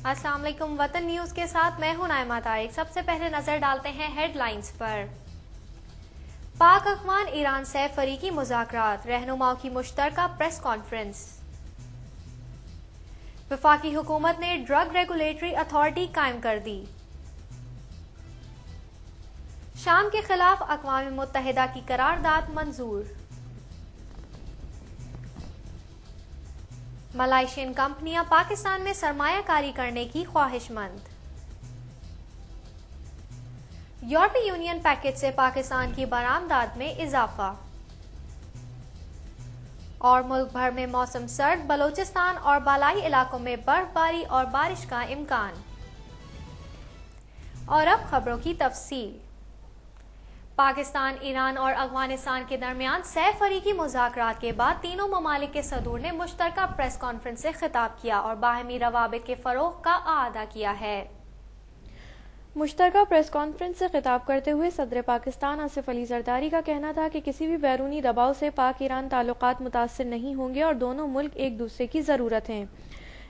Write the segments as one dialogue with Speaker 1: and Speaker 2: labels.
Speaker 1: السلام علیکم، وطن نیوز کے ساتھ میں ہوں نائمہ طارق۔ سب سے پہلے نظر ڈالتے ہیں ہیڈ لائنز پر۔ پاک افغان ایران سے فریقی مذاکرات، رہنماؤں کی مشترکہ پریس کانفرنس۔ وفاقی حکومت نے ڈرگ ریگولیٹری اتھارٹی قائم کر دی۔ شام کے خلاف اقوام متحدہ کی قرارداد منظور۔ ملائیشین کمپنیاں پاکستان میں سرمایہ کاری کرنے کی خواہش مند۔ یورپی یونین پیکج سے پاکستان کی برآمدات میں اضافہ۔ اور ملک بھر میں موسم سرد، بلوچستان اور بالائی علاقوں میں برف باری اور بارش کا امکان۔ اور اب خبروں کی تفصیل۔ پاکستان، ایران اور افغانستان کے درمیان سہ فریقی مذاکرات کے بعد تینوں ممالک کے صدور نے مشترکہ پریس کانفرنس سے خطاب کیا اور باہمی روابط کے فروغ کا اعادہ کیا ہے۔
Speaker 2: مشترکہ پریس کانفرنس سے خطاب کرتے ہوئے صدر پاکستان آصف علی زرداری کا کہنا تھا کہ کسی بھی بیرونی دباؤ سے پاک ایران تعلقات متاثر نہیں ہوں گے اور دونوں ملک ایک دوسرے کی ضرورت ہیں۔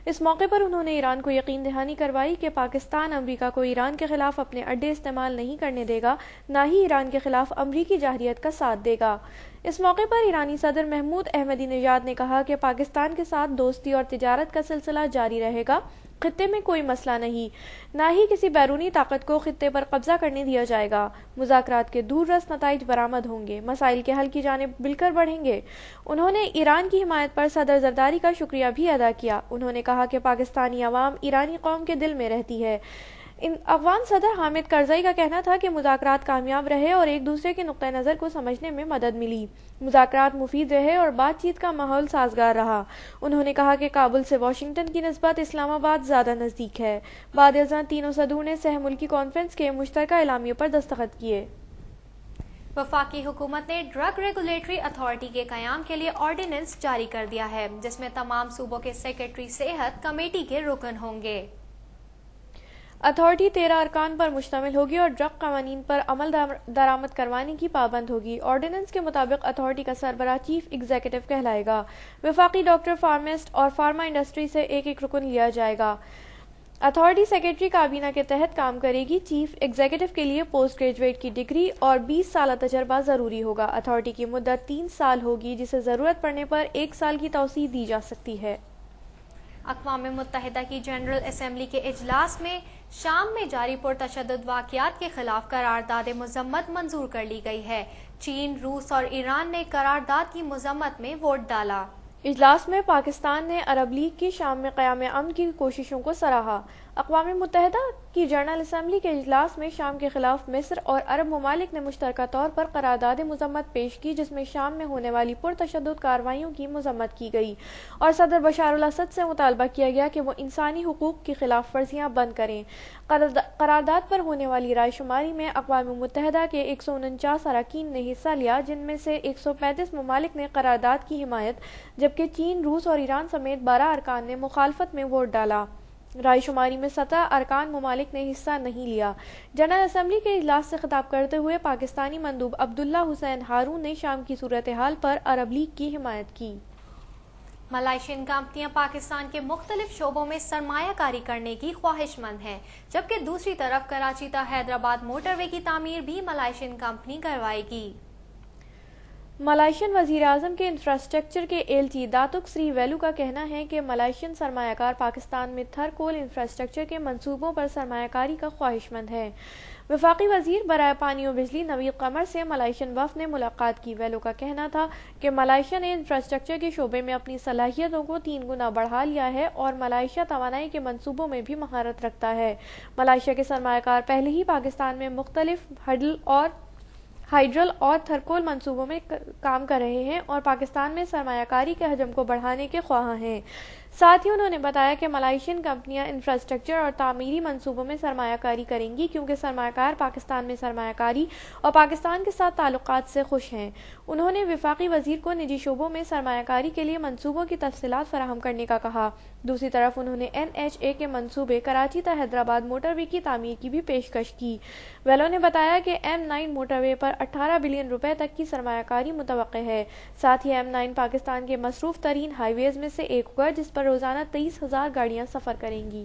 Speaker 2: اس موقع پر انہوں نے ایران کو یقین دہانی کروائی کہ پاکستان امریکہ کو ایران کے خلاف اپنے اڈے استعمال نہیں کرنے دے گا، نہ ہی ایران کے خلاف امریکی جارحیت کا ساتھ دے گا۔ اس موقع پر ایرانی صدر محمود احمدی نژاد نے کہا کہ پاکستان کے ساتھ دوستی اور تجارت کا سلسلہ جاری رہے گا، خطے میں کوئی مسئلہ نہیں، نہ ہی کسی بیرونی طاقت کو خطے پر قبضہ کرنے دیا جائے گا۔ مذاکرات کے دور رس نتائج برآمد ہوں گے، مسائل کے حل کی جانب مل کر بڑھیں گے۔ انہوں نے ایران کی حمایت پر صدر زرداری کا شکریہ بھی ادا کیا۔ انہوں نے کہا کہ پاکستانی عوام ایرانی قوم کے دل میں رہتی ہے۔ افغان صدر حامد کرزئی کا کہنا تھا کہ مذاکرات کامیاب رہے اور ایک دوسرے کے نقطہ نظر کو سمجھنے میں مدد ملی۔ مذاکرات مفید رہے اور بات چیت کا ماحول سازگار رہا۔ انہوں نے کہا کہ کابل سے واشنگٹن کی نسبت اسلام آباد زیادہ نزدیک ہے۔ بعد ازاں تینوں صدور نے سہ ملکی کانفرنس کے مشترکہ اعلامیے پر دستخط کیے۔
Speaker 1: وفاقی حکومت نے ڈرگ ریگولیٹری اتھارٹی کے قیام کے لیے آرڈیننس جاری کر دیا ہے، جس میں تمام صوبوں کے سیکرٹری صحت کمیٹی کے رکن ہوں گے۔
Speaker 2: اتھارٹی 13 ارکان پر مشتمل ہوگی اور ڈرگ قوانین پر عمل درآمد کروانے کی پابند ہوگی۔ آرڈیننس کے مطابق اتھارٹی کا سربراہ چیف ایگزیکٹو کہلائے گا۔ وفاقی ڈاکٹر، فارماسسٹ اور فارما انڈسٹری سے ایک ایک رکن لیا جائے گا۔ اتھارٹی سیکرٹری کابینہ کے تحت کام کرے گی۔ چیف ایگزیکٹو کے لیے پوسٹ گریجویٹ کی ڈگری اور 20 سالہ تجربہ ضروری ہوگا۔ اتھارٹی کی مدت 3 سال ہوگی، جسے ضرورت پڑنے پر 1 سال کی توسیع دی جا سکتی ہے۔
Speaker 1: اقوام متحدہ کی جنرل اسمبلی کے اجلاس میں شام میں جاری پرتشدد واقعات کے خلاف قرارداد مذمت منظور کر لی گئی ہے۔ چین، روس اور ایران نے قرارداد کی مذمت میں ووٹ ڈالا۔
Speaker 2: اجلاس میں پاکستان نے عرب لیگ کی شام میں قیام امن کی کوششوں کو سراہا۔ اقوام متحدہ کی جنرل اسمبلی کے اجلاس میں شام کے خلاف مصر اور عرب ممالک نے مشترکہ طور پر قرارداد مذمت پیش کی، جس میں شام میں ہونے والی پرتشدد کارروائیوں کی مذمت کی گئی اور صدر بشار الاسد سے مطالبہ کیا گیا کہ وہ انسانی حقوق کی خلاف ورزیاں بند کریں۔ قرارداد پر ہونے والی رائے شماری میں اقوام متحدہ کے 149 اراکین نے حصہ لیا، جن میں سے 135 ممالک نے قرارداد کی حمایت، جبکہ چین، روس اور ایران سمیت 12 ارکان نے مخالفت میں ووٹ ڈالا۔ رائے شماری میں 17 ارکان ممالک نے حصہ نہیں لیا۔ جنرل اسمبلی کے اجلاس سے خطاب کرتے ہوئے پاکستانی مندوب عبداللہ حسین ہارون نے شام کی صورتحال پر عرب لیگ کی حمایت کی۔
Speaker 1: ملائیشین کمپنیاں پاکستان کے مختلف شعبوں میں سرمایہ کاری کرنے کی خواہش مند ہیں، جبکہ دوسری طرف کراچی تا حیدرآباد موٹر وے کی تعمیر بھی ملائیشین کمپنی کروائے گی۔
Speaker 2: ملائیشین وزیر اعظم کے انفراسٹرکچر کے ایلچی داتک سری ویلو کا کہنا ہے کہ ملائیشین سرمایہ کار پاکستان میں تھر کول انفراسٹرکچر کے منصوبوں پر سرمایہ کاری کا خواہش مند ہے۔ وفاقی وزیر برائے پانی و بجلی نوید قمر سے ملائیشین وفد نے ملاقات کی۔ ویلو کا کہنا تھا کہ ملائیشیا نے انفراسٹرکچر کے شعبے میں اپنی صلاحیتوں کو 3 گنا بڑھا لیا ہے اور ملائیشیا توانائی کے منصوبوں میں بھی مہارت رکھتا ہے۔ ملائیشیا کے سرمایہ کار پہلے ہی پاکستان میں مختلف ہائیڈرل اور تھرکول منصوبوں میں کام کر رہے ہیں اور پاکستان میں سرمایہ کاری کے حجم کو بڑھانے کے خواہاں ہیں۔ ساتھ ہی انہوں نے بتایا کہ ملائیشین کمپنیاں انفراسٹرکچر اور تعمیری منصوبوں میں سرمایہ کاری کریں گی کیونکہ سرمایہ کار پاکستان میں سرمایہ کاری اور پاکستان کے ساتھ تعلقات سے خوش ہیں۔ انہوں نے وفاقی وزیر کو نجی شعبوں میں سرمایہ کاری کے لیے منصوبوں کی تفصیلات فراہم کرنے کا کہا۔ دوسری طرف انہوں نے NHA کے منصوبے کراچی تا حیدرآباد موٹر وے کی تعمیر کی بھی پیشکش کی۔ ویلو نے بتایا کہ M9 موٹر وے پر 18 بلین روپے تک کی سرمایہ کاری متوقع ہے۔ ساتھ ہی M9 پاکستان کے مصروف ترین ہائی ویز میں سے ایک ہوگا، جس پر روزانہ 23,000 گاڑیاں سفر کریں گی۔